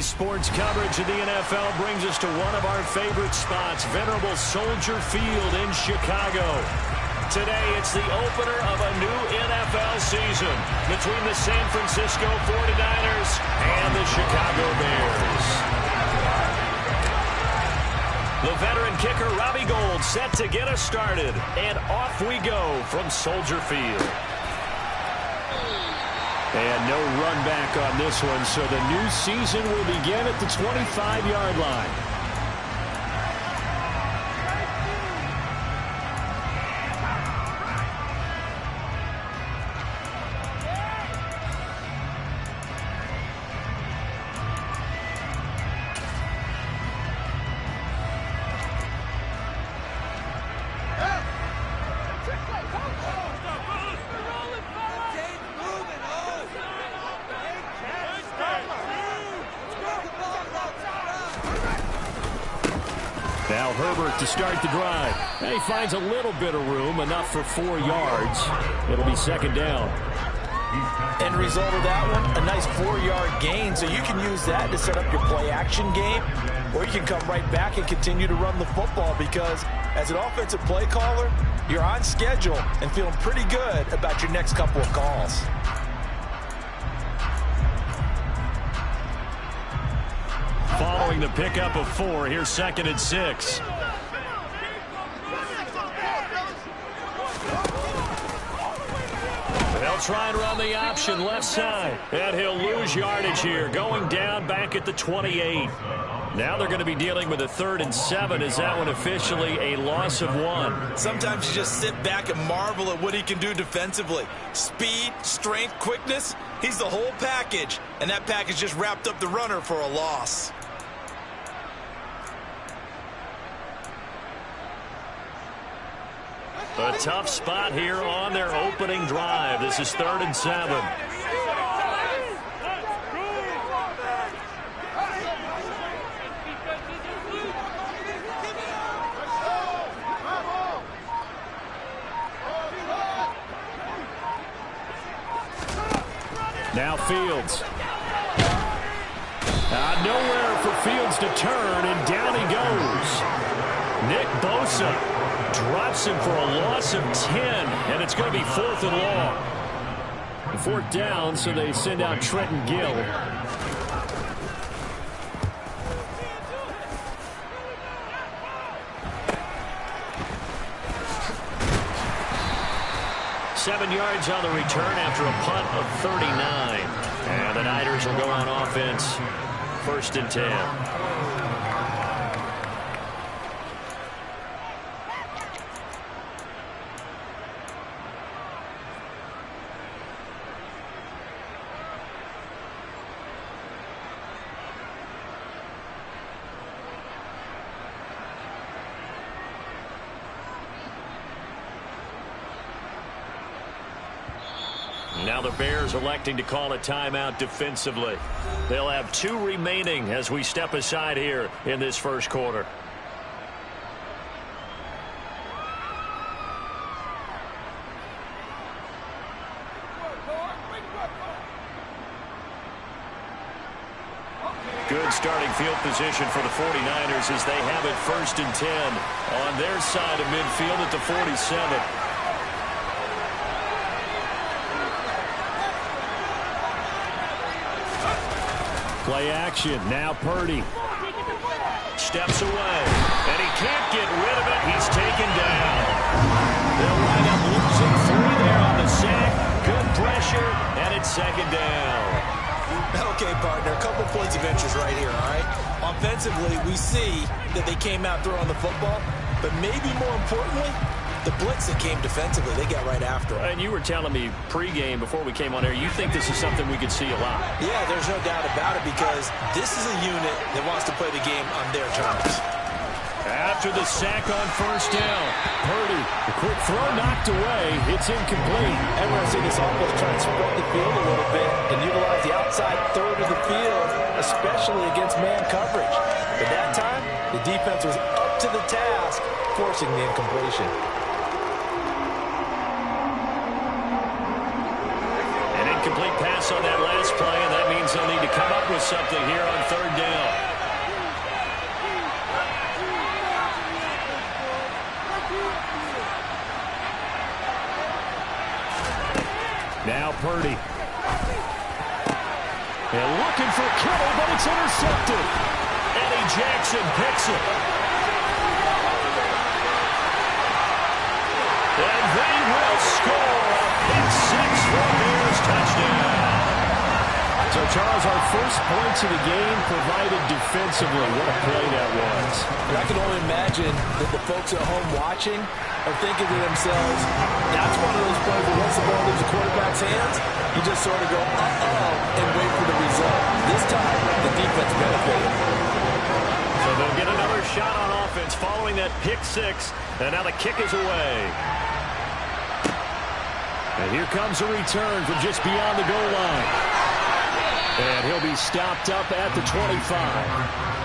Today's sports coverage of the NFL brings us to one of our favorite spots, venerable Soldier Field in Chicago. Today, it's the opener of a new NFL season between the San Francisco 49ers and the Chicago Bears. The veteran kicker Robbie Gould set to get us started, and off we go from Soldier Field. And no run back on this one, so the new season will begin at the 25-yard line. Now Herbert to start the drive. And he finds a little bit of room, enough for 4 yards. It'll be second down. End result of that one, a nice 4-yard gain, so you can use that to set up your play-action game, or you can come right back and continue to run the football because as an offensive play caller, you're on schedule and feeling pretty good about your next couple of calls. Following the pickup of 4, here's 2nd and 6. They'll try and run the option left side. And he'll lose yardage here, going down back at the 28. Now they're going to be dealing with a 3rd and 7. Is that one officially a loss of 1? Sometimes you just sit back and marvel at what he can do defensively. Speed, strength, quickness, he's the whole package. And that package just wrapped up the runner for a loss. A tough spot here on their opening drive. This is 3rd and 7. Now Fields. Nowhere for Fields to turn, and down he goes. Nick Bosa drops him for a loss of 10, and it's going to be 4th and long. 4th down, so they send out Trenton Gill. Seven yards on the return after a punt of 39. And the Niners will go on offense, 1st and 10. Now the Bears electing to call a timeout defensively. They'll have 2 remaining as we step aside here in this first quarter. Good starting field position for the 49ers as they have it 1st and 10 on their side of midfield at the 47. Play action. Now Purdy steps away, and he can't get rid of it. He's taken down. They'll wind up losing 3 there on the sack. Good pressure, and it's 2nd down. Okay, partner, a couple points of interest right here, all right? Offensively, we see that they came out throwing the football, but maybe more importantly, the blitz that came defensively, they got right after him. And you were telling me pregame before we came on air, you think this is something we could see a lot. Yeah, there's no doubt about it because this is a unit that wants to play the game on their terms. After the sack on 1st down, Purdy, the quick throw knocked away. It's incomplete. Everyone see this offense trying to spread the field a little bit and utilize the outside 3rd of the field, especially against man coverage. But that time, the defense was up to the task, forcing the incompletion. Incomplete pass on that last pass play, and that means they'll need to come up with something here on third down. Now Purdy. And looking for Kittle, but it's intercepted. Eddie Jackson picks it. And they will score a pick six for Bears touchdown. So, Charles, our first points of the game provided defensively. What a play that was. And I can only imagine that the folks at home watching are thinking to themselves, that's one of those plays where once the ball leaves the quarterback's hands, you just sort of go, uh-oh, and wait for the result. This time, the defense benefited. So they'll get another shot on offense following that pick six, and now the kick is away. And here comes a return from just beyond the goal line. And he'll be stopped up at the 25.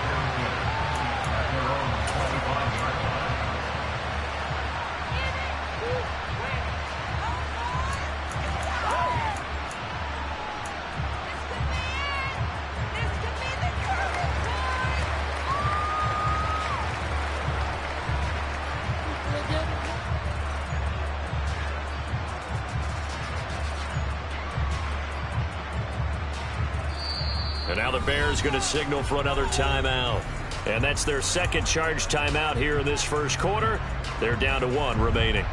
And now the Bears going to signal for another timeout. And that's their second charge timeout here in this first quarter. They're down to one remaining.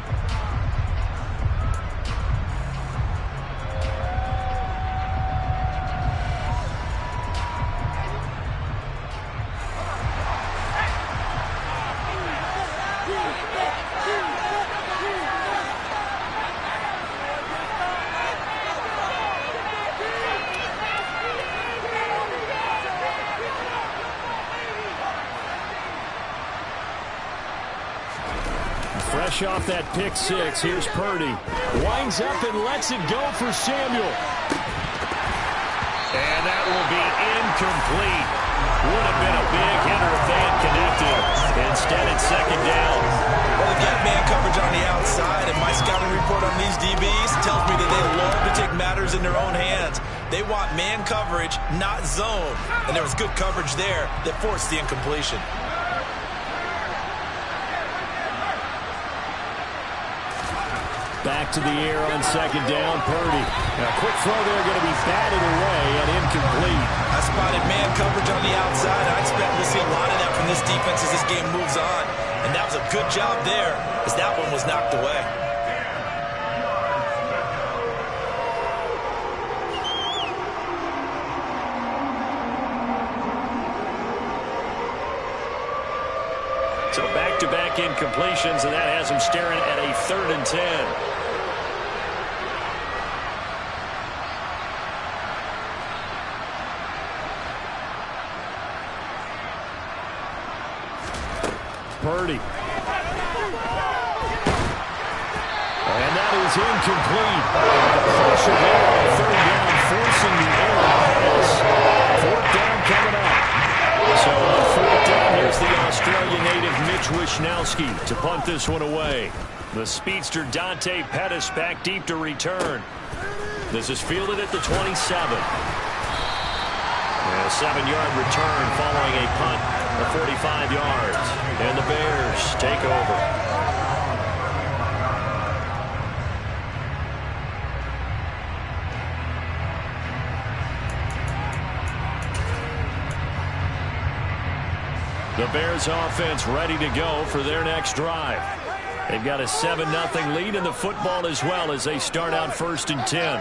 Fresh off that pick six, here's Purdy. Winds up and lets it go for Samuel. And that will be incomplete. Would have been a big hitter if they had connected. Instead, it's second down. Well, they got man coverage on the outside, and my scouting report on these DBs tells me that they love to take matters in their own hands. They want man coverage, not zone. And there was good coverage there that forced the incompletion. Back to the air on second down, Purdy. Now, quick throw there, going to be batted away and incomplete. I spotted man coverage on the outside. I expect we'll see a lot of that from this defense as this game moves on. And that was a good job there as that one was knocked away. So back-to-back incompletions, and that has him staring at a 3rd and 10. Purdy. And that is incomplete. The pressure there on 3rd down, forcing the error pass. 4th down coming up. So on 4th down, here's the Australian native Mitch Wishnowsky to punt this one away. The speedster Dante Pettis back deep to return. This is fielded at the 27. And a 7-yard return following a punt of 45 yards. And the Bears take over. The Bears offense ready to go for their next drive. They've got a 7-0 lead in the football as well as they start out 1st and 10.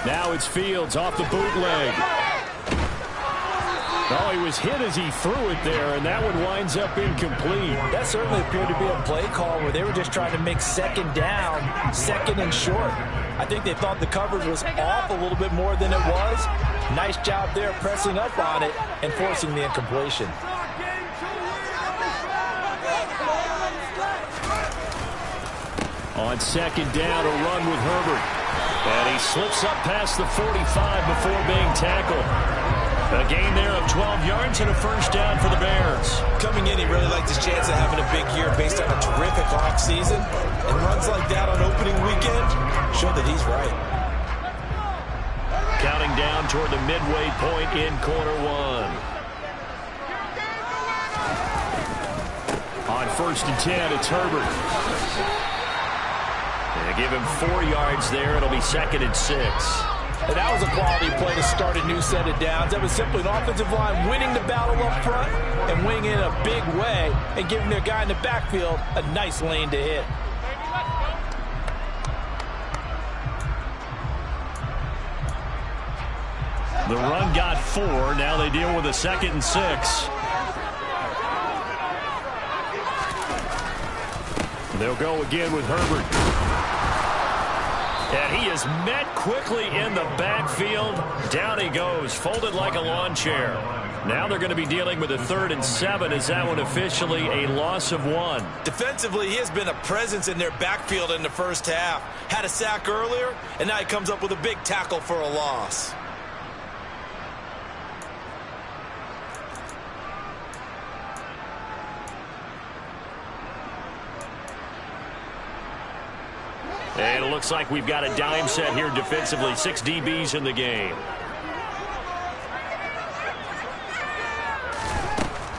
Now it's Fields off the bootleg. Oh, he was hit as he threw it there, and that one winds up incomplete. That certainly appeared to be a play call where they were just trying to make second down, 2nd and short. I think they thought the coverage was off a little bit more than it was. Nice job there pressing up on it and forcing the incompletion. On 2nd down, a run with Herbert. And he slips up past the 45 before being tackled. A gain there of 12 yards and a 1st down for the Bears. Coming in, he really liked his chance of having a big year based on a terrific offseason. And runs like that on opening weekend show that he's right. counting down toward the midway point in quarter one. On 1st and 10, it's Herbert. They give him 4 yards there. It'll be 2nd and 6. And that was a quality play to start a new set of downs. That was simply an offensive line winning the battle up front and winning in a big way and giving their guy in the backfield a nice lane to hit. The run got 4. Now they deal with a 2nd and 6. They'll go again with Herbert. And he is met quickly in the backfield. Down he goes, folded like a lawn chair. Now they're going to be dealing with a 3rd and 7. Is that one officially a loss of 1? Defensively, he has been a presence in their backfield in the first half. Had a sack earlier, and now he comes up with a big tackle for a loss. And it looks like we've got a dime set here defensively. 6 DBs in the game.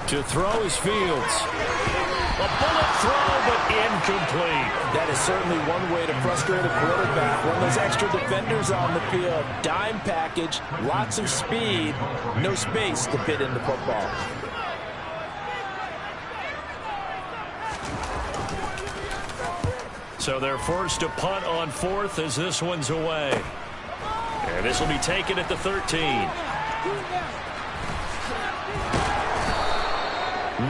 To throw is Fields. A bullet throw, but incomplete. That is certainly one way to frustrate a quarterback. One of those extra defenders on the field. Dime package, lots of speed, no space to fit in the football. So they're forced to punt on 4th as this one's away. And this will be taken at the 13.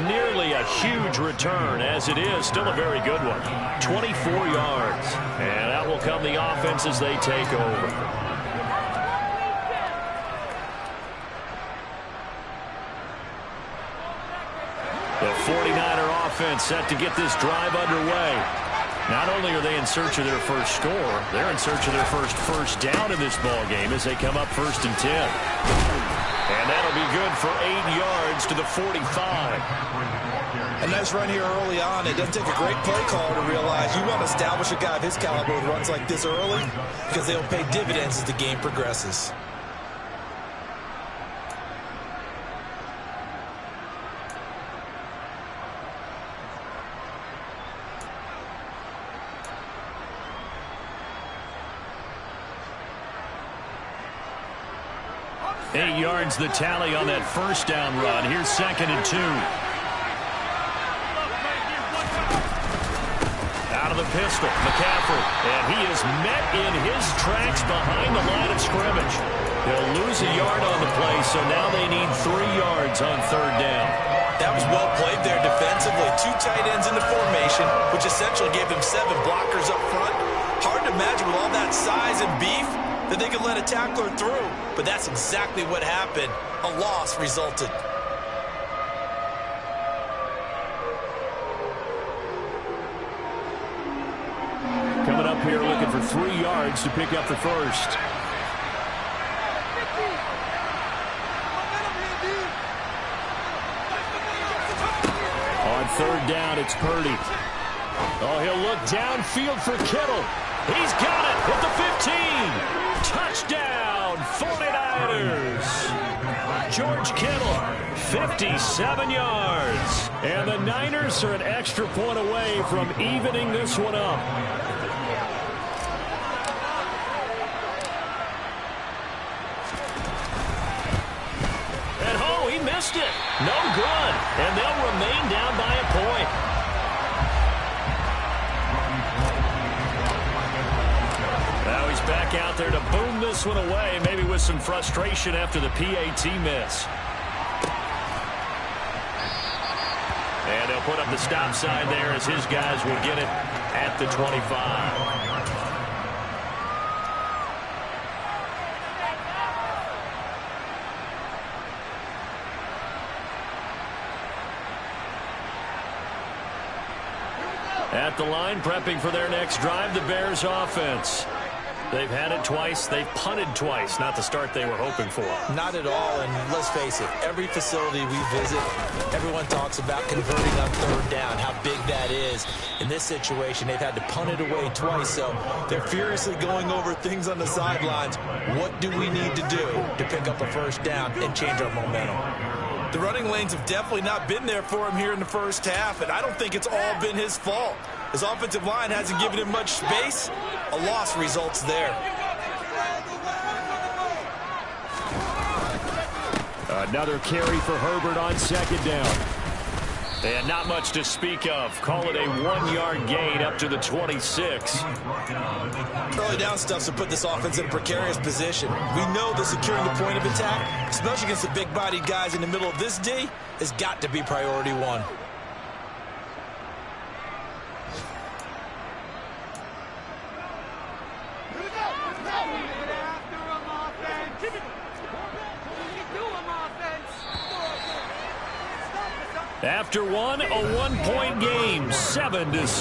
Nearly a huge return, as it is still a very good one. 24 yards. And out will come the offense as they take over. The 49er offense set to get this drive underway. Not only are they in search of their first score, they're in search of their first down in this ball game as they come up 1st and 10. And that'll be good for 8 yards to the 45. A nice run here early on. It doesn't take a great play caller to realize you want to establish a guy of his caliber with runs like this early because they'll pay dividends as the game progresses. Eight yards the tally on that first down run. Here's 2nd and 2. Out of the pistol, McCaffrey. And he is met in his tracks behind the line of scrimmage. They'll lose a yard on the play, so now they need 3 yards on 3rd down. That was well played there defensively. 2 tight ends in the formation, which essentially gave them 7 blockers up front. Hard to imagine with all that size and beef that they could let a tackler through, but that's exactly what happened. A loss resulted. Coming up here looking for 3 yards to pick up the first. On 3rd down, it's Purdy. Oh, he'll look downfield for Kittle. He's got it at the 15. Touchdown, 49ers. George Kittle, 57 yards. And the Niners are an extra point away from evening this one up. And oh, he missed it. No good. And they'll remain down by a point. Now he's back out there to boom this one away, maybe with some frustration after the PAT miss. And they'll put up the stop sign there as his guys will get it at the 25. At the line, prepping for their next drive, the Bears offense. They've had it twice. They've punted twice. Not the start they were hoping for. Not at all, and let's face it, every facility we visit, everyone talks about converting on third down, how big that is. In this situation, they've had to punt it away twice, so they're furiously going over things on the sidelines. What do we need to do to pick up a first down and change our momentum? The running lanes have definitely not been there for him here in the first half, and I don't think it's all been his fault. His offensive line hasn't given him much space. A loss results there. Another carry for Herbert on second down. And not much to speak of. Call it a 1-yard gain up to the 26. Early down stuffs will put this offense in a precarious position. We know that securing the point of attack, especially against the big-bodied guys in the middle of this D, has got to be priority one. After one, a 1-point game, 7-6.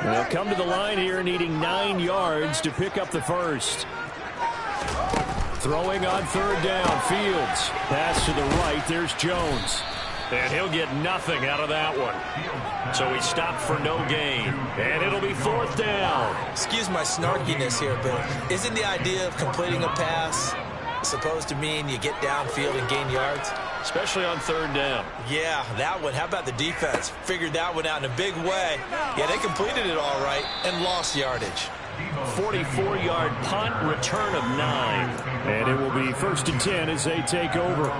They'll come to the line here needing 9 yards to pick up the first. Throwing on third down, Fields. Pass to the right, there's Jones. And he'll get nothing out of that one. So he stopped for no gain. And it'll be fourth down. Excuse my snarkiness here, but isn't the idea of completing a pass supposed to mean you get downfield and gain yards? Especially on third down. Yeah, that one. How about the defense? Figured that one out in a big way. Yeah, they completed it all right and lost yardage. 44-yard punt, return of 9. And it will be 1st and 10 as they take over.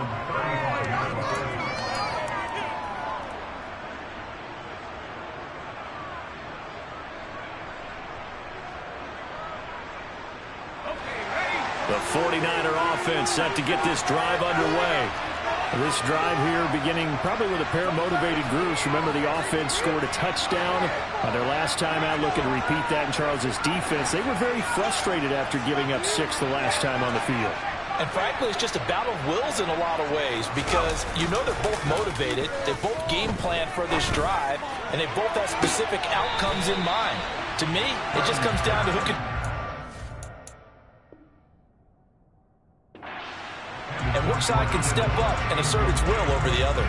The 49er offense set to get this drive underway. This drive here beginning probably with a pair of motivated groups. Remember, the offense scored a touchdown on their last time out. Looking to repeat that in Charles's defense. They were very frustrated after giving up 6 the last time on the field. And frankly, it's just a battle of wills in a lot of ways because you know they're both motivated. They both game plan for this drive, and they both have specific outcomes in mind. To me, it just comes down to who can... and which side can step up and assert its will over the other.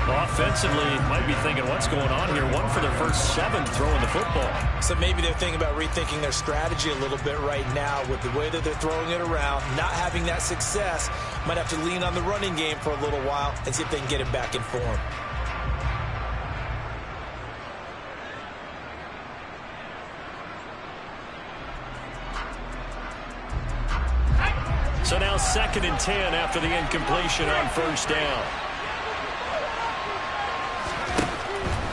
Offensively, might be thinking, what's going on here? 1 for their first 7 throwing the football. So maybe they're thinking about rethinking their strategy a little bit right now with the way that they're throwing it around, not having that success. Might have to lean on the running game for a little while and see if they can get it back in form. So now 2nd and 10 after the incompletion on first down.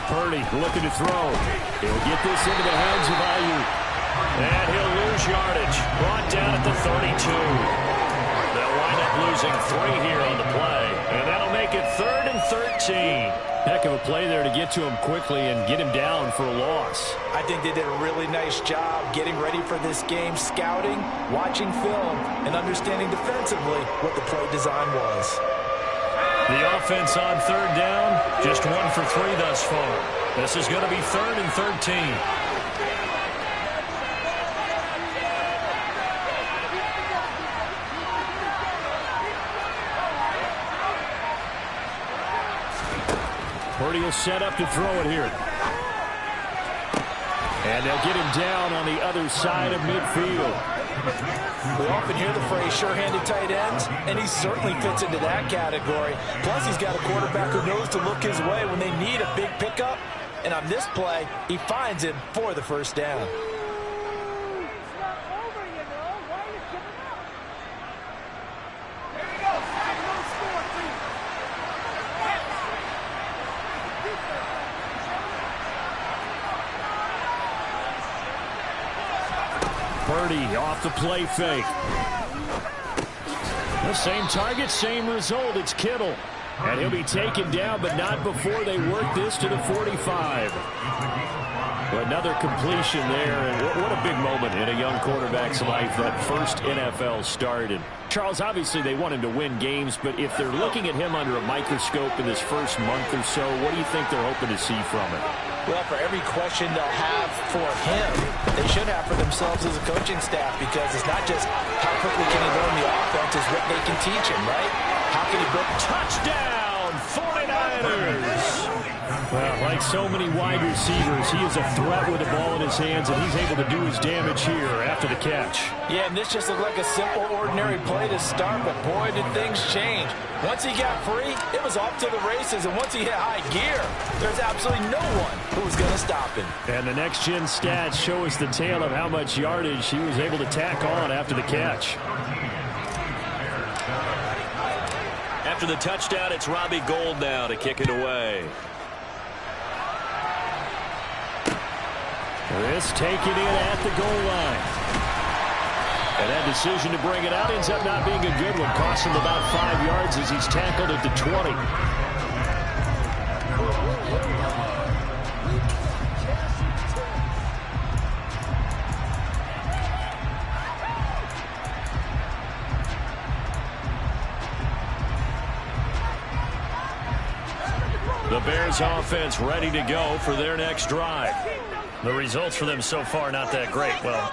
Purdy looking to throw. He'll get this into the hands of Ayuk. And he'll lose yardage. Brought down at the 32. They'll wind up losing 3 here on the play. And that'll make it 3rd and 13. Heck of a play there to get to him quickly and get him down for a loss. I think they did a really nice job getting ready for this game, scouting, watching film, and understanding defensively what the play design was. The offense on third down, just 1 for 3 thus far. This is going to be 3rd and 13. Purdy will set up to throw it here. And they'll get him down on the other side of midfield. We often hear the phrase sure-handed tight ends, and he certainly fits into that category. Plus, he's got a quarterback who knows to look his way when they need a big pickup. And on this play, he finds him for the first down. Purdy off the play fake. The same target, same result. It's Kittle. And he'll be taken down, but not before they work this to the 45. Another completion there, and what a big moment in a young quarterback's life, that first NFL start. And Charles, obviously they want him to win games, but if they're looking at him under a microscope in this first month or so, what do you think they're hoping to see from it? Well, for every question they'll have for him, they should have for themselves as a coaching staff, because it's not just how quickly can he learn the offense, it's what they can teach him, right? How can he build? Touchdown, 49ers! Well, like so many wide receivers, he is a threat with the ball in his hands, and he's able to do his damage here after the catch. Yeah, and this just looked like a simple, ordinary play to start, but boy, did things change. Once he got free, it was off to the races, and once he hit high gear, there's absolutely no one who was going to stop him. And the next-gen stats show us the tale of how much yardage he was able to tack on after the catch. After the touchdown, it's Robbie Gould now to kick it away. This taken in at the goal line. And that decision to bring it out ends up not being a good one. Cost him about 5 yards as he's tackled at the 20. The Bears offense ready to go for their next drive. The results for them so far not that great. Well,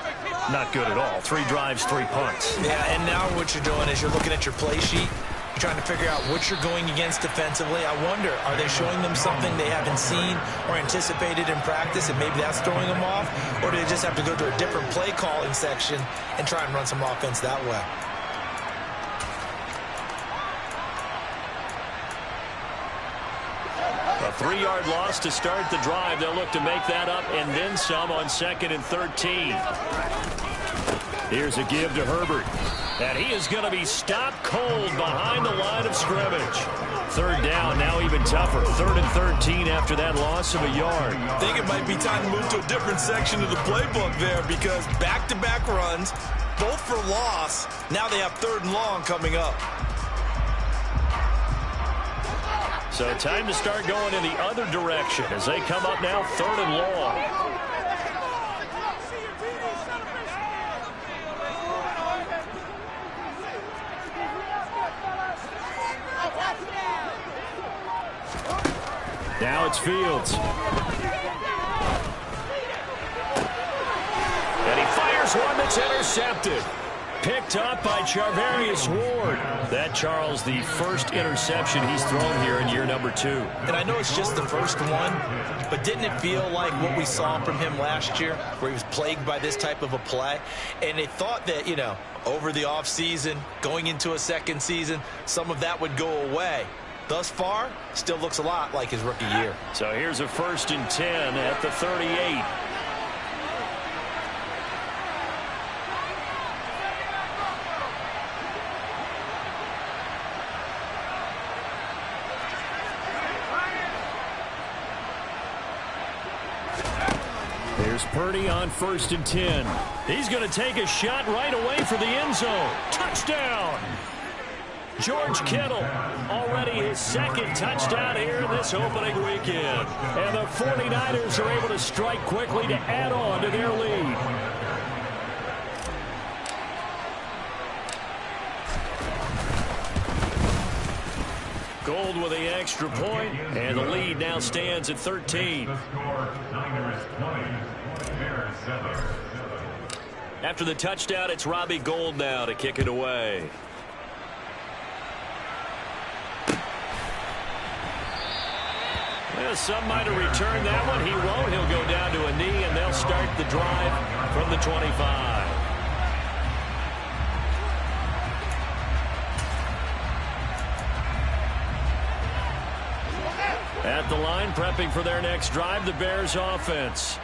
not good at all. 3 drives, 3 punts. Yeah, and now what you're doing is you're looking at your play sheet. You're trying to figure out what you're going against defensively. I wonder, are they showing them something they haven't seen or anticipated in practice, and maybe that's throwing them off? Or do they just have to go to a different play calling section and try and run some offense that way? A 3-yard loss to start the drive. They'll look to make that up and then some on 2nd and 13. Here's a give to Herbert. And he is going to be stopped cold behind the line of scrimmage. 3rd down, now even tougher. 3rd and 13 after that loss of a yard. I think it might be time to move to a different section of the playbook there, because back-to-back runs, both for loss. Now they have 3rd and long coming up. So time to start going in the other direction as they come up now 3rd and long. Now it's Fields. And he fires one that's intercepted. Picked up by Charvarius Ward. That, Charles, the first interception he's thrown here in year number 2. And I know it's just the first one, but didn't it feel like what we saw from him last year, where he was plagued by this type of a play? And they thought that, you know, over the offseason, going into a second season, some of that would go away. Thus far, still looks a lot like his rookie year. So here's a 1st and 10 at the 38. Here's Purdy on 1st and 10. He's going to take a shot right away for the end zone. Touchdown! George Kittle, already his 2nd touchdown here in this opening weekend. And the 49ers are able to strike quickly to add on to their lead. Gould with the extra point, and the lead now stands at 13. After the touchdown, it's Robbie Gould now to kick it away. Well, some might have returned that one. He won't. He'll go down to a knee, and they'll start the drive from the 25. At the line, prepping for their next drive, the Bears offense.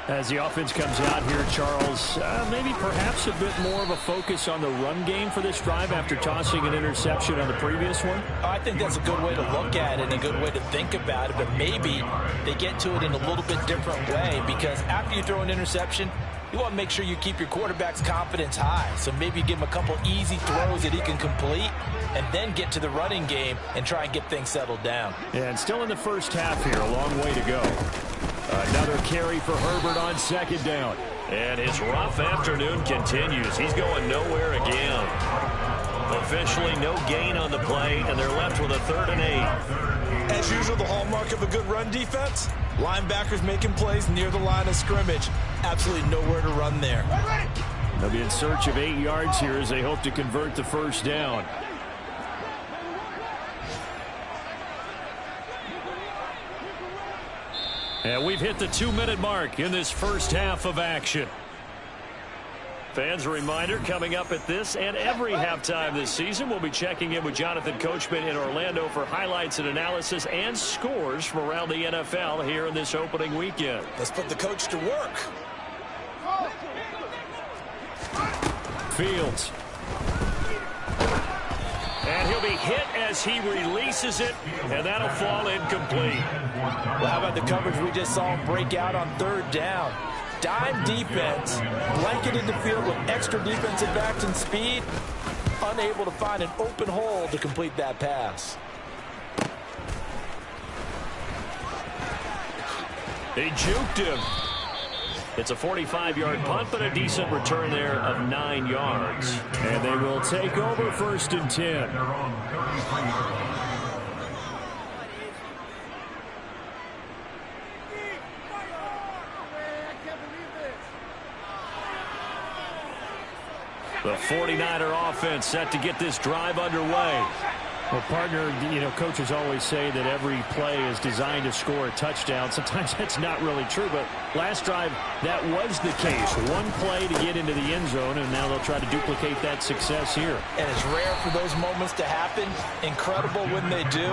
As the offense comes out here, Charles, maybe perhaps a bit more of a focus on the run game for this drive after tossing an interception on the previous one? I think that's a good way to look at it and a good way to think about it, but maybe they get to it in a little bit different way, because after you throw an interception, You want to make sure you keep your quarterback's confidence high. So maybe you give him a couple easy throws that he can complete and then get to the running game and try and get things settled down. Yeah, and still in the first half here. A long way to go. Another carry for Herbert on second down. And his rough afternoon continues. He's going nowhere again. Officially no gain on the play, and they're left with a 3rd and 8. As usual, the hallmark of a good run defense, linebackers making plays near the line of scrimmage. Absolutely nowhere to run there. They'll be in search of 8 yards here as they hope to convert the first down. And we've hit the 2-minute mark in this first half of action. Fans, a reminder, coming up at this and every halftime this season, we'll be checking in with Jonathan Coachman in Orlando for highlights and analysis and scores from around the NFL here in this opening weekend. Let's put the coach to work. Fields. And he'll be hit as he releases it, and that'll fall incomplete. Well, how about the coverage we just saw him break out on 3rd down? Dime defense, blanketed the field with extra defensive backs and speed, unable to find an open hole to complete that pass. He juked him. It's a 45-yard punt, but a decent return there of 9 yards. And they will take over 1st and 10. The 49er offense set to get this drive underway. Well, partner, coaches always say that every play is designed to score a touchdown. Sometimes that's not really true, but last drive, that was the case. One play to get into the end zone, and now they'll try to duplicate that success here. And it's rare for those moments to happen. Incredible when they do.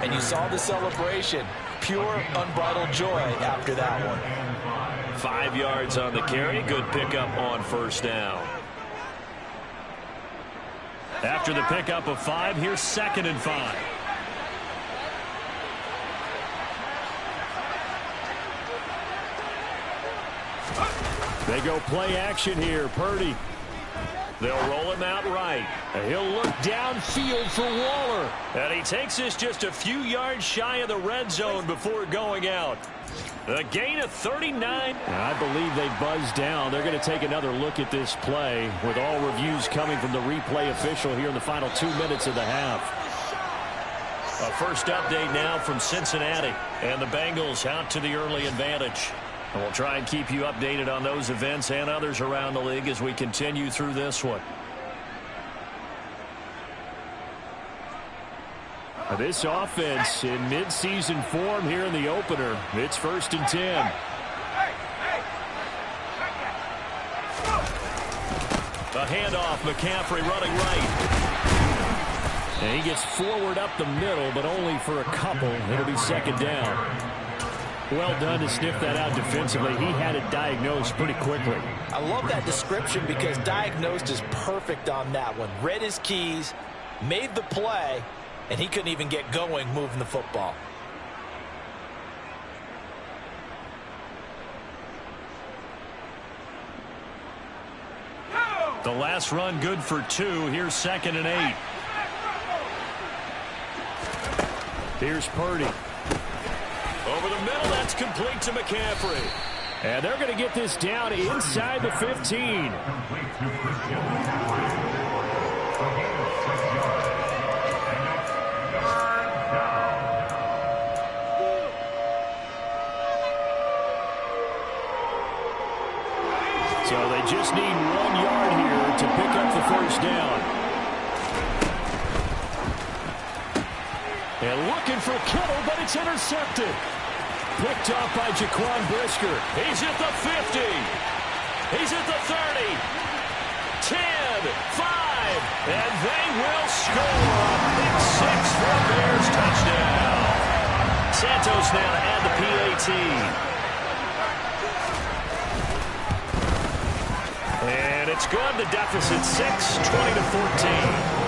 And you saw the celebration. Pure, unbridled joy after that one. 5 yards on the carry. Good pickup on 1st down. After the pickup of 5, here's 2nd and 5. They go play action here. Purdy. They'll roll him out right. And he'll look downfield for Waller. And he takes this just a few yards shy of the red zone before going out. A gain of 39. I believe they buzzed down. They're going to take another look at this play with all reviews coming from the replay official here in the final 2 minutes of the half. A first update now from Cincinnati. And the Bengals out to the early advantage. And we'll try and keep you updated on those events and others around the league as we continue through this one. This offense in midseason form here in the opener. It's 1st and 10. A handoff, McCaffrey running right. And he gets forward up the middle, but only for a couple. It'll be 2nd down. Well done to sniff that out defensively. He had it diagnosed pretty quickly. I love that description because diagnosed is perfect on that one. Read his keys, made the play, and he couldn't even get going moving the football. The last run good for 2. Here's 2nd and 8. Here's Purdy. Over the middle, that's complete to McCaffrey. And they're going to get this down inside the 15. So they just need 1 yard here to pick up the first down. And looking for Kittle, but it's intercepted. Picked off by Jaquan Brisker. He's at the 50. He's at the 30. 10, 5, and they will score. A big 6 for a Bears touchdown. Santos now to add the PAT. And it's good. The deficit 6, 20-14.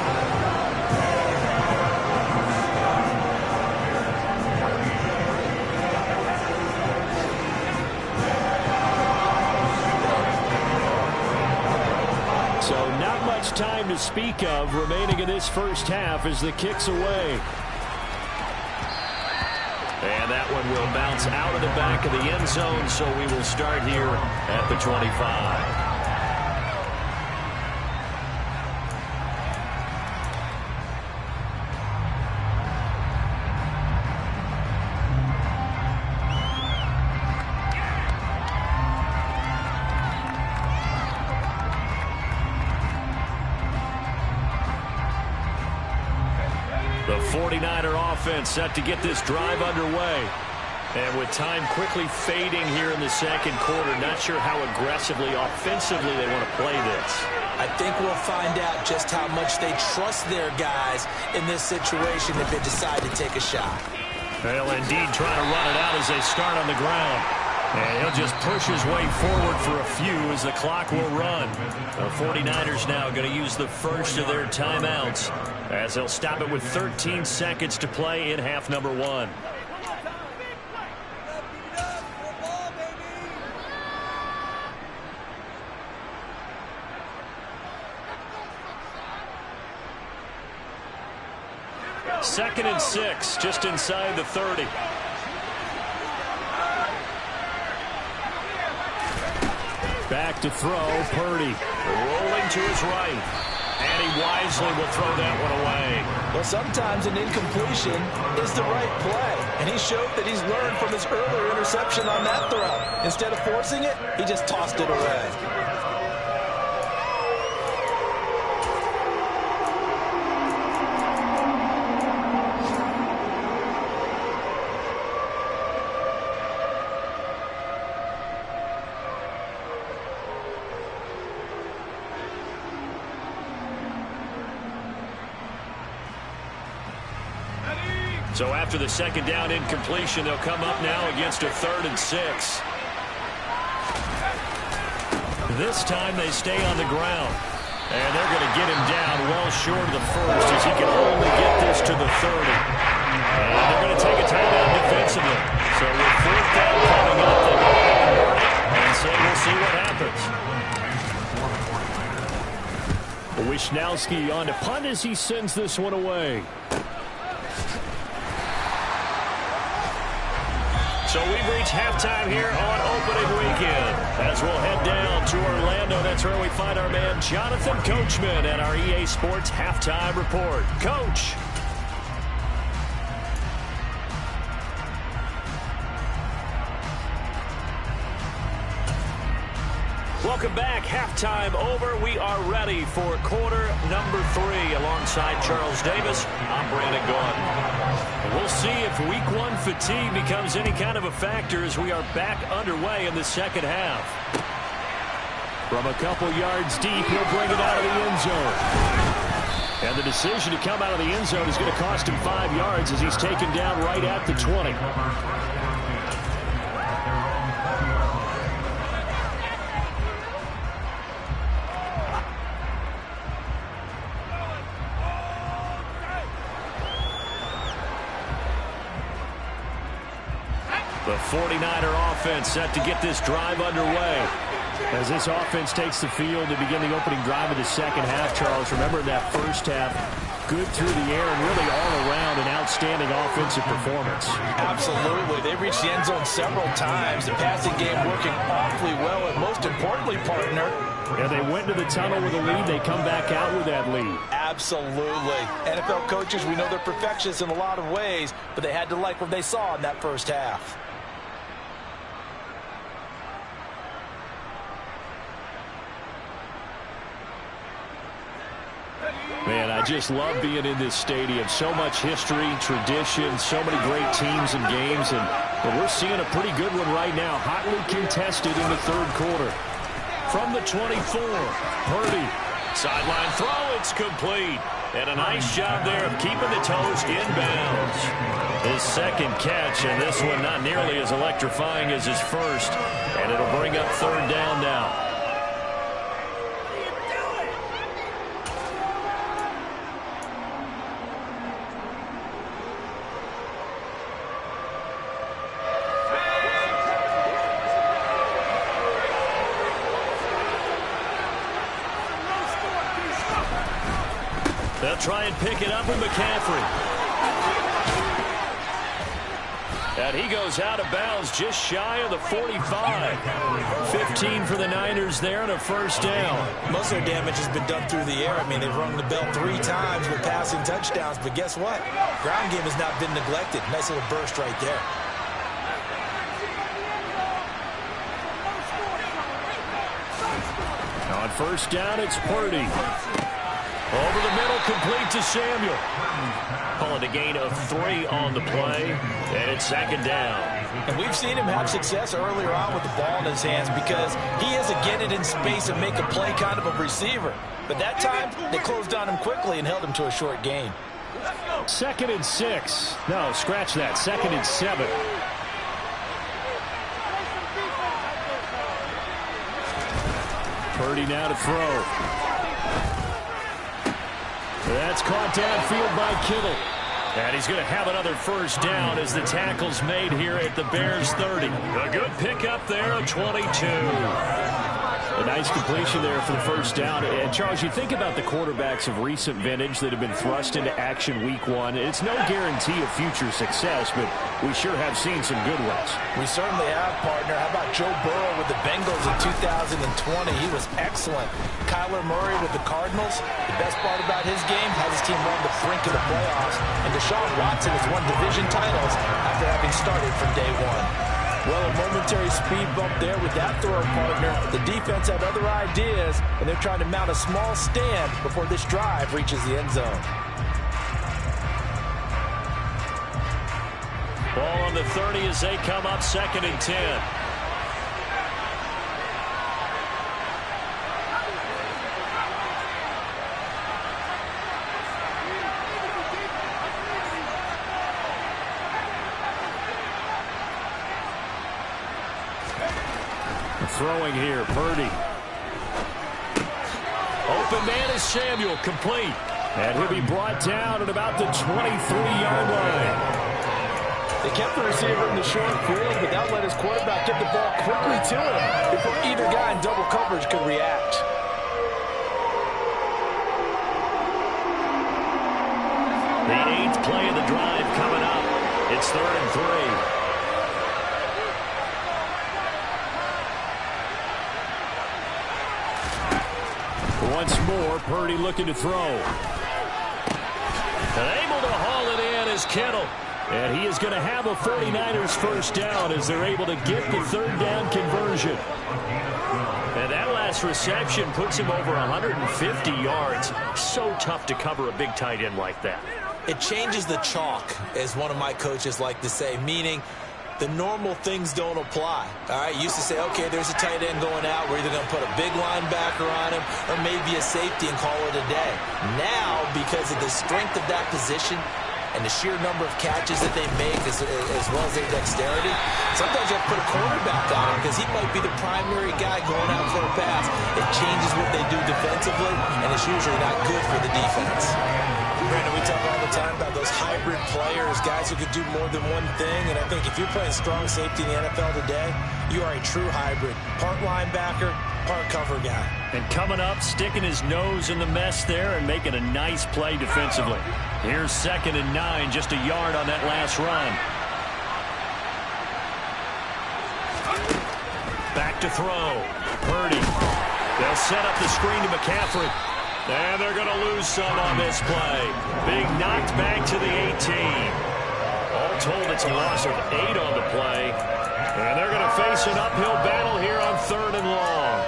much time to speak of remaining in this first half as the kick's away. And that one will bounce out of the back of the end zone, so we will start here at the 25. The 49er offense set to get this drive underway. And with time quickly fading here in the second quarter, not sure how aggressively, offensively they want to play this. I think we'll find out just how much they trust their guys in this situation if they decide to take a shot. They'll indeed try to run it out as they start on the ground. And he'll just push his way forward for a few as the clock will run. The 49ers now going to use the first of their timeouts as they'll stop it with 13 seconds to play in half number 1. Second and 6, just inside the 30. Back to throw, Purdy rolling to his right. And he wisely will throw that one away. Well, sometimes an incompletion is the right play. And he showed that he's learned from his earlier interception on that throw. Instead of forcing it, he just tossed it away. So after the second down incompletion, they'll come up now against a 3rd and 6. This time they stay on the ground. And they're going to get him down well short of the first as he can only get this to the 30. And they're going to take a timeout defensively. So with 4th down coming up, they go and say we'll see what happens. Wishnowski on to punt as he sends this one away. So we've reached halftime here on opening weekend. As we'll head down to Orlando, that's where we find our man Jonathan Coachman at our EA Sports Halftime Report. Coach. Welcome back. Halftime over. We are ready for quarter number 3. Alongside Charles Davis, I'm Brandon Gaudin. We'll see if week 1 fatigue becomes any kind of a factor as we are back underway in the second half. From a couple yards deep, he'll bring it out of the end zone. And the decision to come out of the end zone is going to cost him 5 yards as he's taken down right at the 20. The 49er offense set to get this drive underway. As this offense takes the field to begin the opening drive of the second half, Charles, remember in that first half, good through the air and really all around an outstanding offensive performance. Absolutely. They reached the end zone several times. The passing game working awfully well, and most importantly, partner, yeah, they went to the tunnel with a lead. They come back out with that lead. Absolutely. NFL coaches, we know they're perfectionists in a lot of ways, but they had to like what they saw in that first half. Man, I just love being in this stadium. So much history, tradition, so many great teams and games. And we're seeing a pretty good one right now. Hotly contested in the third quarter. From the 24, Purdy. Sideline throw, it's complete. And a nice job there of keeping the toes inbounds. His second catch, and this one not nearly as electrifying as his first. And it'll bring up third down now. try and pick it up with McCaffrey. And he goes out of bounds just shy of the 45. 15 for the Niners there and a first down. Most of their damage has been done through the air. I mean, they've rung the bell 3 times with passing touchdowns, but guess what? Ground game has not been neglected. Nice little burst right there. On first down, it's Purdy. Over the middle, complete to Samuel. Call it a gain of 3 on the play, and it's second down. And we've seen him have success earlier on with the ball in his hands because he is a get it in space and make a play kind of a receiver. But that time, they closed on him quickly and held him to a short gain. 2nd and 6. No, scratch that. 2nd and 7. Purdy now to throw. That's caught downfield by Kittle. And he's going to have another first down as the tackle's made here at the Bears 30. A good pickup there of 22. A nice completion there for the first down. And, Charles, you think about the quarterbacks of recent vintage that have been thrust into action week 1. It's no guarantee of future success, but we sure have seen some good ones. We certainly have, partner. How about Joe Burrow with the Bengals in 2020? He was excellent. Kyler Murray with the Cardinals. The best part about his game, has his team on the brink of the playoffs. And Deshaun Watson has won division titles after having started from day 1. Well, a momentary speed bump there with that throw, partner. The defense had other ideas, and they're trying to mount a small stand before this drive reaches the end zone. Ball on the 30 as they come up 2nd and 10. Throwing here, Purdy. Open man is Samuel, complete. And he'll be brought down at about the 23-yard line. They kept the receiver in the short field, but that let his quarterback get the ball quickly to him before either guy in double coverage could react. The 8th play of the drive coming up. It's 3rd and 3. Once more, Purdy looking to throw. And able to haul it in is Kittle. And he is going to have a 49ers first down as they're able to get the 3rd down conversion. And that last reception puts him over 150 yards. So tough to cover a big tight end like that. It changes the chalk, as one of my coaches like to say, meaning the normal things don't apply. All right, used to say, okay, there's a tight end going out. We're either going to put a big linebacker on him or maybe a safety and call it a day. Now, because of the strength of that position and the sheer number of catches that they make as well as their dexterity, sometimes you have to put a cornerback on him because he might be the primary guy going out for a pass. It changes what they do defensively, and it's usually not good for the defense. Brandon, we talk all the time about those hybrid players, guys who could do more than one thing, and I think if you're playing strong safety in the NFL today, you are a true hybrid. Part linebacker, part cover guy. And coming up, sticking his nose in the mess there and making a nice play defensively. Here's 2nd and 9, just a yard on that last run. Back to throw. Purdy. They'll set up the screen to McCaffrey. And they're going to lose some on this play. Being knocked back to the 18. All told, it's a loss of 8 on the play. And they're going to face an uphill battle here on 3rd and long.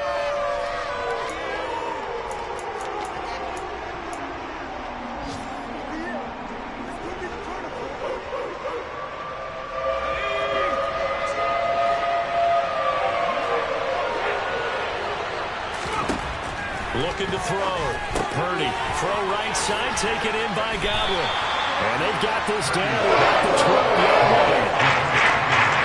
Looking to throw. Purdy. Throw right side. Taken in by Godwin. And they've got this down to about the 12-yard line.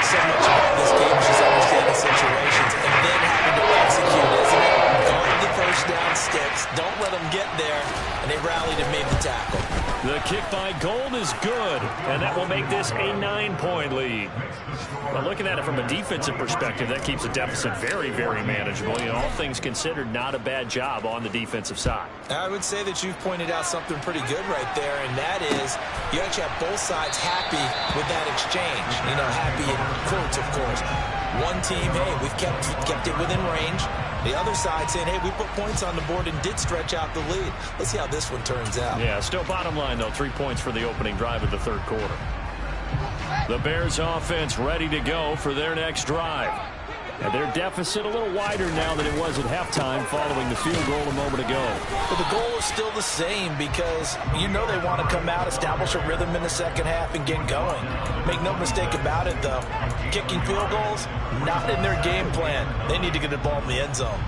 So much about this game is just understanding situations and then having to execute, isn't it? Guard the first down sticks. Don't let them get there. And they rallied and made the tackle. The kick by Gold is good. And that will make make this a 9-point lead. Well, looking at it from a defensive perspective, that keeps the deficit very, very manageable. You know, all things considered, not a bad job on the defensive side. I would say that you've pointed out something pretty good right there, and that is you actually have both sides happy with that exchange. You know, happy in quotes, of course. One team, hey, we've kept it within range. The other side saying, hey, we put points on the board and did stretch out the lead. Let's see how this one turns out. Yeah, still bottom line, though, 3 points for the opening drive of the third quarter. The Bears offense ready to go for their next drive. And their deficit a little wider now than it was at halftime following the field goal a moment ago. But the goal is still the same because you know they want to come out, establish a rhythm in the second half, and get going. Make no mistake about it, though. Kicking field goals, not in their game plan. They need to get the ball in the end zone.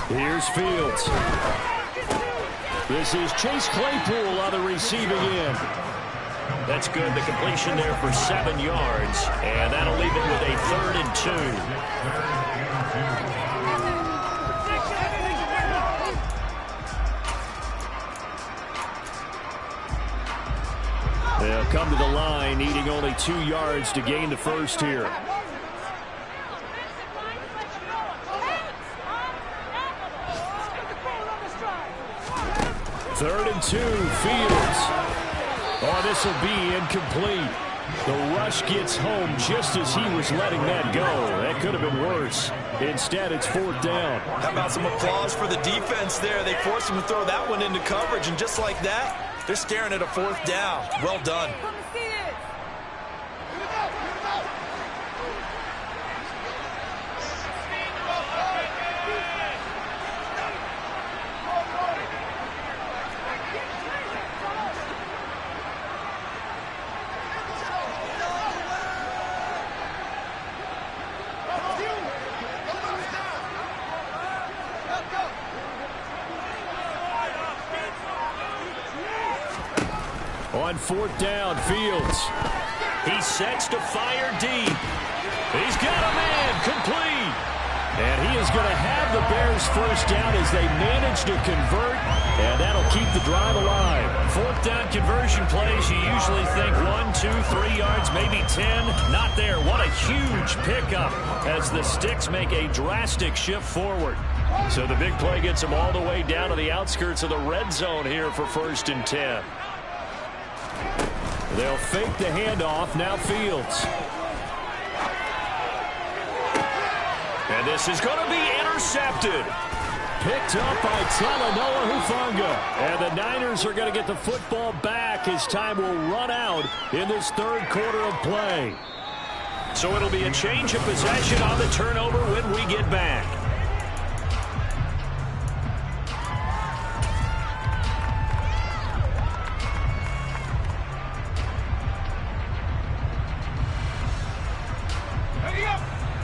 Here's Fields. This is Chase Claypool on the receiving end. That's good. The completion there for 7 yards. And that'll leave it with a 3rd and 2. They'll come to the line, needing only 2 yards to gain the first here. 3rd and 2, Fields. Oh, this will be incomplete. The rush gets home just as he was letting that go. That could have been worse. Instead, it's 4th down. How about some applause for the defense there? They forced him to throw that one into coverage, and just like that, they're staring at a 4th down. Well done. On 4th down, Fields. He sets to fire deep. He's got a man complete. And he is going to have the Bears first down as they manage to convert. And that'll keep the drive alive. 4th down conversion plays, you usually think 1, 2, 3 yards, maybe 10. Not there. What a huge pickup as the Sticks make a drastic shift forward. So the big play gets them all the way down to the outskirts of the red zone here for 1st and 10. They'll fake the handoff. Now Fields. And this is going to be intercepted. Picked up by Talanoa Hufanga. And the Niners are going to get the football back as time will run out in this 3rd quarter of play. So it'll be a change of possession on the turnover when we get back.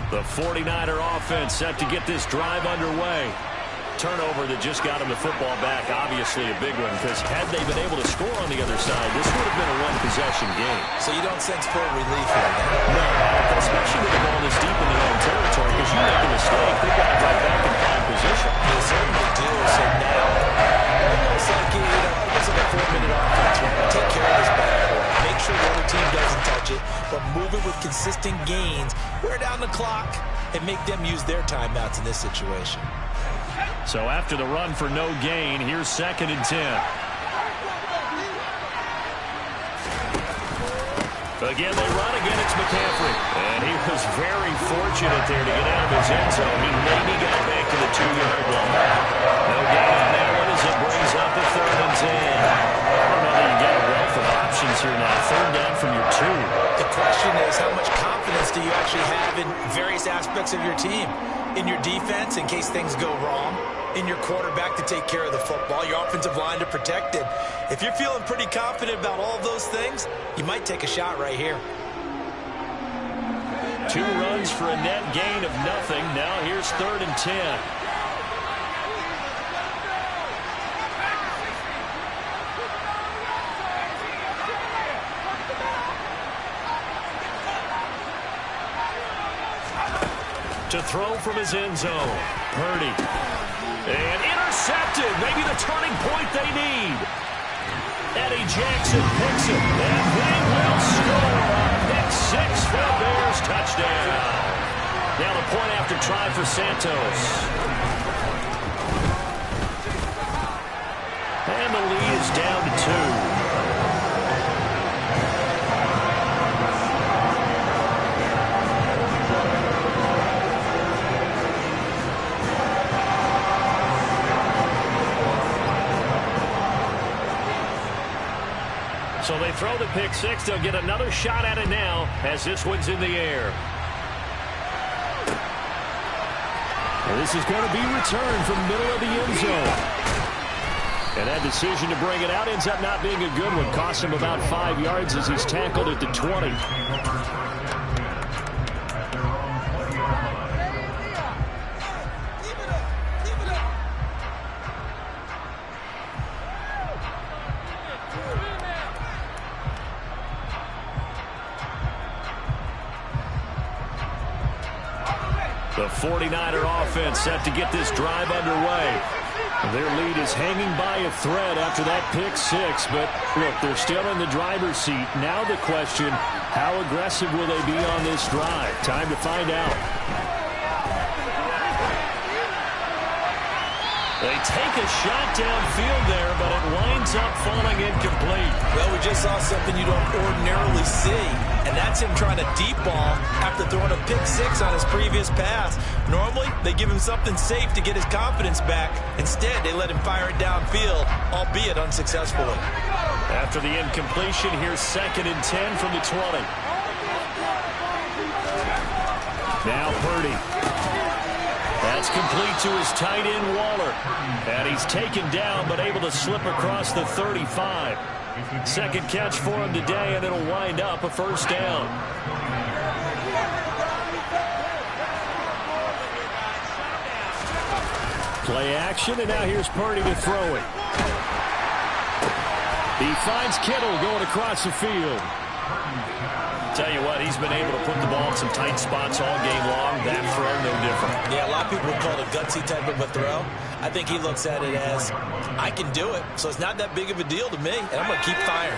The 49er offense set to get this drive underway. Turnover that just got him the football back, obviously a big one, because had they been able to score on the other side, this would have been a one-possession game. So you don't sense full relief here, then? No, especially with the ball this deep in their own territory, because you make a mistake, they've got to drive back in prime position. They certainly do. So now, almost like, almost like a 4-minute offense. Take care of this bad boy. Make sure the other team doesn't touch it, but move it with consistent gains. Wear down the clock and make them use their timeouts in this situation. So after the run for no gain, here's 2nd and 10. Again, they run. Again, it's McCaffrey. And he was very fortunate there to get out of his end zone. He maybe got back to the 2-yard line. No gain on that one as it brings up the 3rd and 10. I don't know that you get a wealth of options here now. 3rd down from your 2. The question is, how much confidence do you actually have in various aspects of your team? In your defense, in case things go wrong. In your quarterback to take care of the football. Your offensive line to protect it. If you're feeling pretty confident about all of those things, you might take a shot right here. 2 runs for a net gain of nothing. Now here's 3rd and 10. To throw from his end zone. Purdy. And intercepted. Maybe the turning point they need. Eddie Jackson picks it. And they will score a pick six for the Bears. Touchdown. Now the point after try for Santos. And the lead is down to 2. So they throw the pick six. They'll get another shot at it now as this one's in the air. And this is going to be returned from the middle of the end zone. And that decision to bring it out ends up not being a good one. Costs him about 5 yards as he's tackled at the 20. The 49er offense set to get this drive underway. Their lead is hanging by a thread after that pick six, but look, they're still in the driver's seat. Now the question, how aggressive will they be on this drive? Time to find out. They take a shot downfield there, but it winds up falling incomplete. Well, we just saw something you don't ordinarily see, and that's him trying to deep ball after throwing a pick six on his previous pass. Normally, they give him something safe to get his confidence back. Instead, they let him fire it downfield, albeit unsuccessfully. After the incompletion, here's 2nd and 10 from the 20. Now Purdy. That's complete to his tight end, Waller. And he's taken down, but able to slip across the 35. Second catch for him today, and it'll wind up a first down. Play action, and now here's Purdy to throw it. He finds Kittle going across the field. Tell you what, he's been able to put the ball in some tight spots all game long. That throw, no different. Yeah, a lot of people would call it a gutsy type of a throw. I think he looks at it as, I can do it, so it's not that big of a deal to me, and I'm going to keep firing.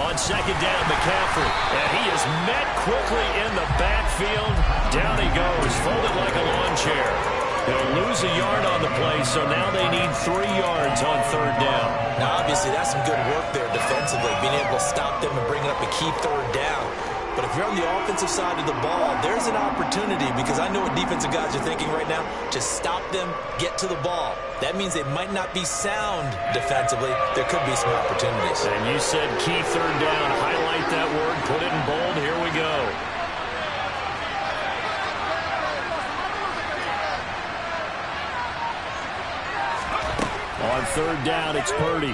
On second down, McCaffrey. And he is met quickly in the backfield. Down he goes, folded like a lawn chair. They'll lose a yard on the play, so now they need 3 yards on third down. Now, obviously, that's some good work there defensively, being able to stop them and bring up a key third down. But if you're on the offensive side of the ball, there's an opportunity, because I know what defensive guys are thinking right now. Just stop them, get to the ball. That means they might not be sound defensively. There could be some opportunities. And you said key third down. Highlight that word, put it in bold. Here we go. On third down, it's Purdy.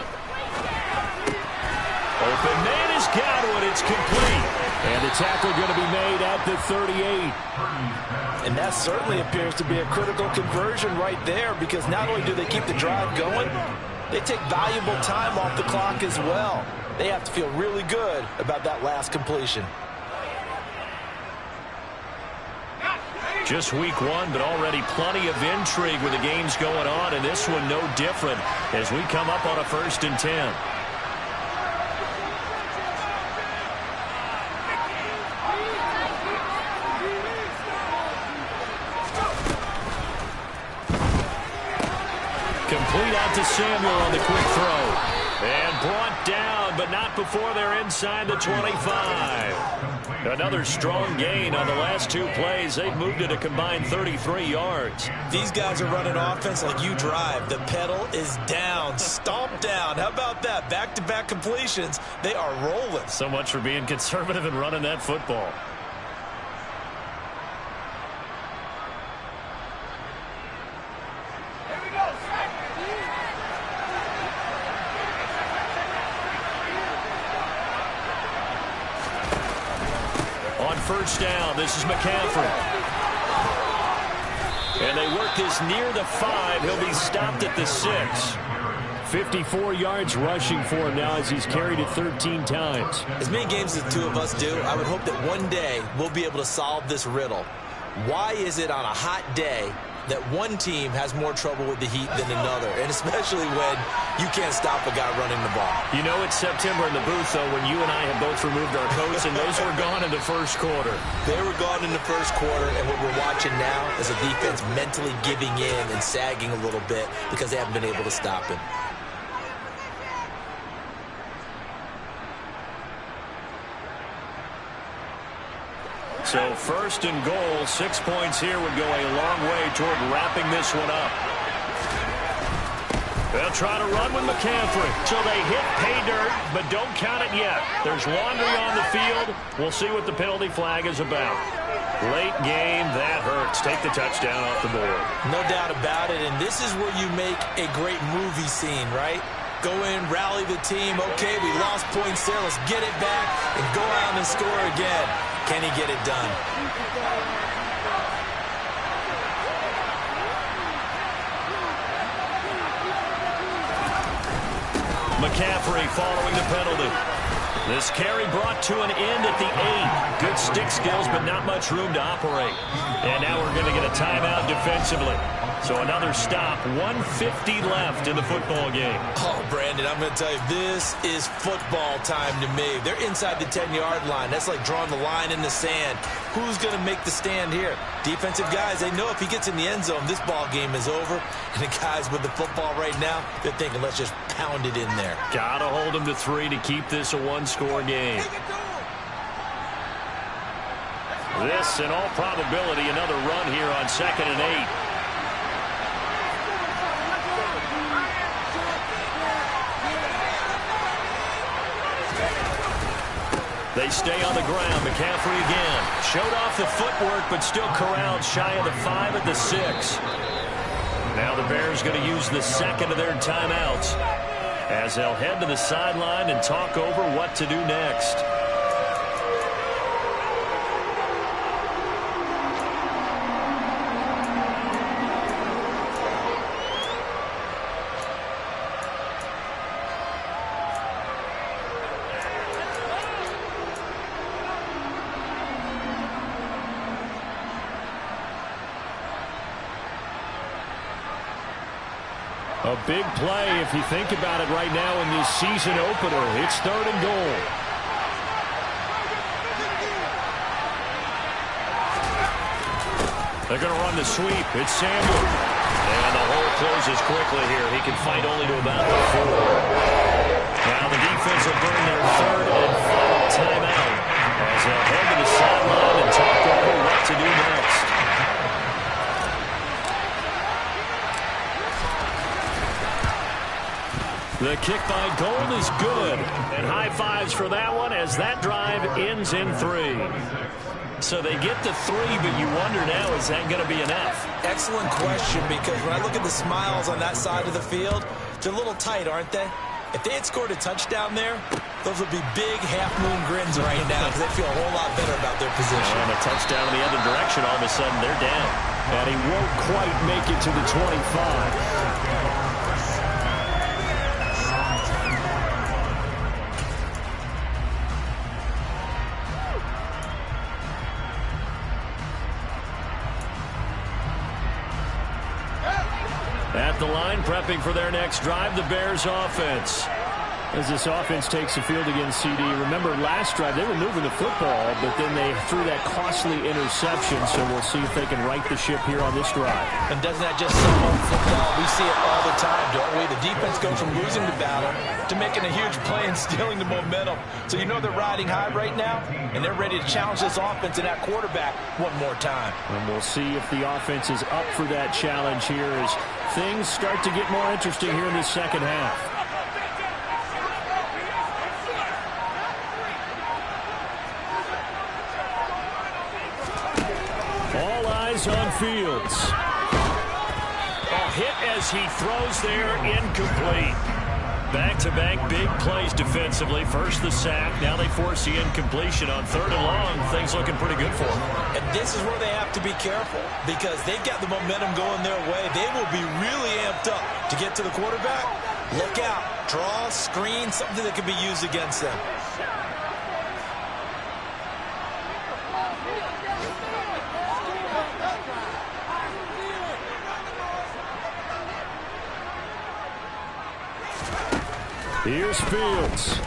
Open man has got one. It's complete. And the tackle going to be made at the 38. And that certainly appears to be a critical conversion right there, because not only do they keep the drive going, they take valuable time off the clock as well. They have to feel really good about that last completion. Just week one, but already plenty of intrigue with the games going on, and this one no different as we come up on a 1st and 10. Complete out to Samuel on the quick throw. And brought down, but not before they're inside the 25. Another strong gain on the last 2 plays. They've moved it a combined 33 yards. These guys are running offense like you drive. The pedal is down, stomped down. How about that? Back-to-back completions. They are rolling. So much for being conservative and running that football. First down, this is McCaffrey. And they work this near the 5. He'll be stopped at the 6. 54 yards rushing for him now as he's carried it 13 times. As many games as the two of us do, I would hope that one day we'll be able to solve this riddle. Why is it on a hot day that one team has more trouble with the heat than another, and especially when you can't stop a guy running the ball? You know it's September in the booth, though, when you and I have both removed our coats, and those were gone in the first quarter. They were gone in the first quarter, and what we're watching now is a defense mentally giving in and sagging a little bit because they haven't been able to stop him. So first and goal, 6 points here would go a long way toward wrapping this one up. They'll try to run with McCaffrey. So they hit pay dirt, but don't count it yet. There's laundry on the field. We'll see what the penalty flag is about. Late game, that hurts. Take the touchdown off the board. No doubt about it, and this is where you make a great movie scene, right? Go in, rally the team. Okay, we lost points there. Let's get it back and go out and score again. Can he get it done? McCaffrey following the penalty. This carry brought to an end at the 8. Good stick skills, but not much room to operate. And now we're going to get a timeout defensively. So another stop, 1:50 left in the football game. Oh, Brandon, I'm going to tell you, this is football time to me. They're inside the 10-yard line. That's like drawing the line in the sand. Who's going to make the stand here? Defensive guys, they know if he gets in the end zone, this ball game is over. And the guys with the football right now, they're thinking, let's just pound it in there. Got to hold them to 3 to keep this a one-score game. This, in all probability, another run here on 2nd and 8. They stay on the ground. McCaffrey again. Showed off the footwork, but still corralled shy of the 5 at the 6. Now the Bears going to use the second of their timeouts as they'll head to the sideline and talk over what to do next. A big play if you think about it right now in this season opener. It's 3rd and goal. They're going to run the sweep. It's Samuel. And the hole closes quickly here. He can fight only to about the 4. Now the defense will burn their 3rd and final timeout as they'll head to the sideline and talk over what to do next. The kick by Gold is good. And high fives for that one as that drive ends in 3. So they get the 3, but you wonder now, is that going to be enough? Excellent question, because when I look at the smiles on that side of the field, they're a little tight, aren't they? If they had scored a touchdown there, those would be big half-moon grins right now because they feel a whole lot better about their position. And a touchdown in the other direction, all of a sudden they're down. And he won't quite make it to the 25. At the line, prepping for their next drive, the Bears offense. As this offense takes the field against CD. Remember, last drive, they were moving the football, but then they threw that costly interception, so we'll see if they can right the ship here on this drive. And doesn't that just sum up football? We see it all the time, don't we? The defense goes from losing the battle to making a huge play and stealing the momentum. So you know they're riding high right now, and they're ready to challenge this offense and that quarterback one more time. And we'll see if the offense is up for that challenge here as things start to get more interesting here in the second half. All eyes on Fields. A hit as he throws there, incomplete. Back-to-back big plays defensively. First the sack. Now they force the incompletion on 3rd and long. Things looking pretty good for them. And this is where they have to be careful because they've got the momentum going their way. They will be really amped up to get to the quarterback. Look out. Draw, screen, something that can be used against them. Here's Fields.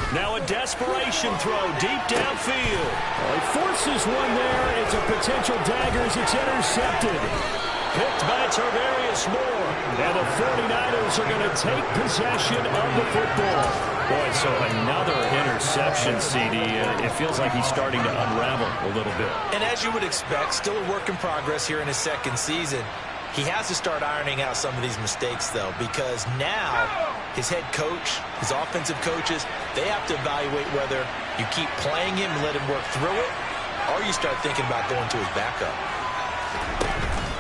Now a desperation throw deep downfield. Well, he forces one there. It's a potential dagger as it's intercepted. Picked by Tarvarius Moore. And the 49ers are going to take possession of the football. Boy, so another interception, CD. It feels like he's starting to unravel a little bit. And as you would expect, still a work in progress here in his 2nd season. He has to start ironing out some of these mistakes, though, because now his head coach, his offensive coaches, they have to evaluate whether you keep playing him and let him work through it, or you start thinking about going to his backup.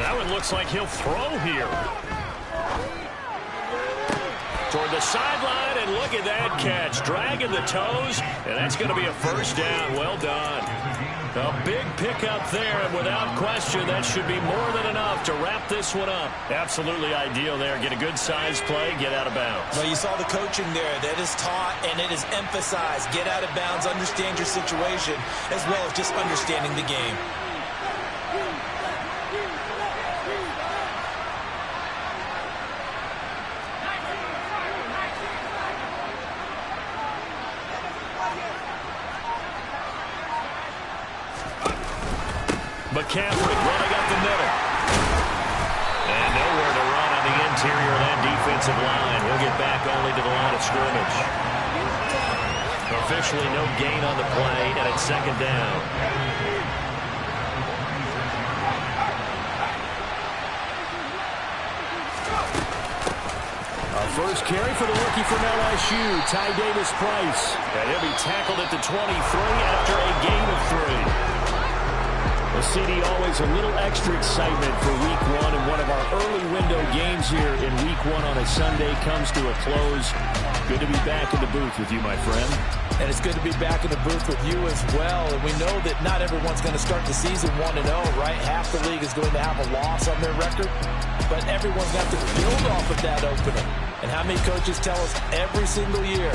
That one looks like he'll throw here. Toward the sideline, and look at that catch. Dragging the toes, and that's going to be a 1st down. Well done. A big pickup there, and without question, that should be more than enough to wrap this one up. Absolutely ideal there. Get a good size play, get out of bounds. Well, you saw the coaching there. That is taught and it is emphasized. Get out of bounds, understand your situation, as well as just understanding the game. McCaffrey running up the middle. And nowhere to run on the interior of that defensive line. He'll get back only to the line of scrimmage. Officially no gain on the play, and it's 2nd down. Our first carry for the rookie from LSU, Ty Davis-Price. And he'll be tackled at the 23 after a gain of 3. Well, CD, always a little extra excitement for Week 1, and one of our early window games here in Week 1 on a Sunday comes to a close. Good to be back in the booth with you, my friend. And it's good to be back in the booth with you as well. And we know that not everyone's going to start the season 1-0, right? Half the league is going to have a loss on their record. But everyone's going to have to build off of that opener. And how many coaches tell us every single year,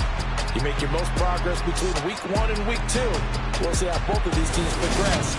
you make your most progress between Week 1 and Week 2. We'll see how both of these teams progress.